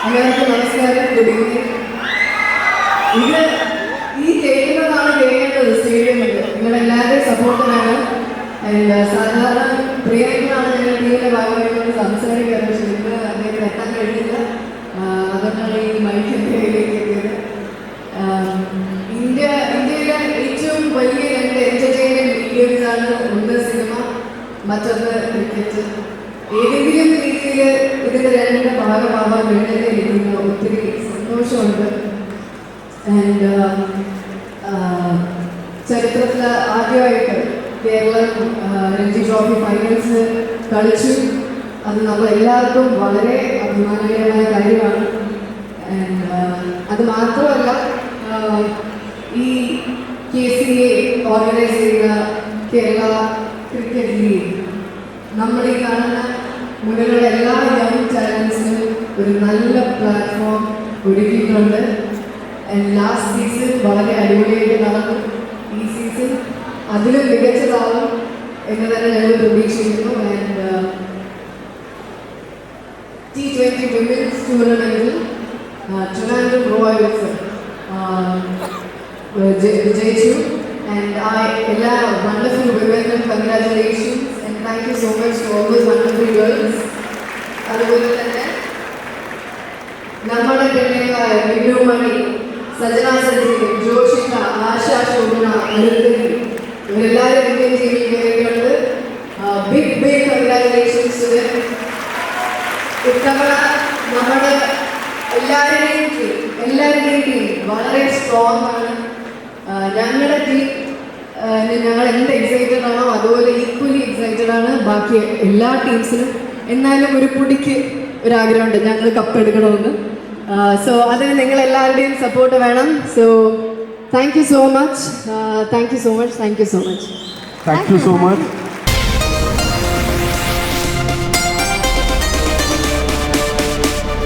എല്ലാവർക്കും നമസ്കാരം. Good evening. ഇത് ഈ കേൾക്കുന്നതാണ് കേൾക്കേണ്ടത് സ്റ്റേഡിയമിൽ. നിങ്ങളെല്ലാവരുടെയും സപ്പോർട്ട് വേണം. സാധാരണ പ്രിയങ്കരാണ് ഞങ്ങൾ ടീമിൻ്റെ ഭാഗമായിട്ട് സംസാരിക്കാറ്. പക്ഷേ ഇന്ന് അദ്ദേഹത്തിന് എത്താൻ കഴിഞ്ഞില്ല. അതുകൊണ്ടാണ് ഈ മൈക്കിൻ്റെ കയ്യിലേക്ക് എത്തിയത്. ഇന്ത്യയിലെ ഏറ്റവും വലിയ രണ്ട് എൻ്റർടൈൻമെൻറ്റ് മീഡിയമാണ് ഒന്ന് സിനിമ, മറ്റൊന്ന് ക്രിക്കറ്റ്. ഏതെങ്കിലും രീതിയിൽ ഇതിൻ്റെ രണ്ട് ഭാഗമാവാൻ വേണ്ടതേ ഇരിക്കുന്ന ഒത്തിരി സന്തോഷമുണ്ട്. ആൻഡ് ചരിത്രത്തിൽ ആദ്യമായിട്ട് കേരളം രഞ്ജി ട്രോഫി ഫൈനൽസ് കളിച്ചു. അത് നമ്മളെല്ലാവർക്കും വളരെ അഭിമാനകരമായ കാര്യമാണ്. ആൻഡ് അത് മാത്രമല്ല, ഈ KCA ഓർഗനൈസ് ചെയ്ത കേരള ക്രിക്കറ്റ് ലീഗ് നമ്മൾ ഈ കാണുന്ന മുന്നിലുള്ള എല്ലാ യങ് ടാലൻസിനും ഒരു നല്ല പ്ലാറ്റ്ഫോം ഒരുക്കിയിട്ടുണ്ട്. ലാസ്റ്റ് സീസൺ വളരെ അടിപൊളിയായിട്ട് നടന്നു. ഈ സീസൺ അതിലും മികച്ചതാവും എന്ന് തന്നെ ഞങ്ങൾ പ്രതീക്ഷിക്കുന്നു. ആൻഡ് T20 വിമൻസ് ടൂർണമെൻറ്റിൽ ട്രിവാൻഡ്രം റോയൽസ് വിജയിച്ചു. ആൻഡ് എല്ലാ വണ്ടർഫുൾ വിമനും congratulations. Thank you so much to all those wonderful girls. അതുപോലെ തന്നെ നമ്മുടെ പെണ്ണുങ്ങളായ മിന്നുമണി, സജന സജീവ്, ജോഷിക, ആശ, ശോഭന, അനുദരി, ഇവരെല്ലാവരും ഇന്ത്യൻ ടീമിൽ കയറിയിട്ടുണ്ട്. Big congratulations to them. ഇത്തവണ നമ്മുടെ എല്ലാവരുടെയും ടീം വളരെ സ്ട്രോങ് ആണ്. ഞങ്ങളുടെ ടീം ഞങ്ങൾ എന്ത് എക്സൈറ്റഡ് ആണോ അതുപോലെ ഈക്വലി എക്സൈറ്റഡ് ആണ് ബാക്കി എല്ലാ ടീംസിനും. എന്നാലും ഒരു പൊടിക്ക് ഒരാഗ്രഹമുണ്ട്, ഞങ്ങൾ കപ്പെടുക്കണമെന്ന്. സോ അതിന് നിങ്ങളെല്ലാവരുടെയും സപ്പോർട്ട് വേണം. So thank you so much.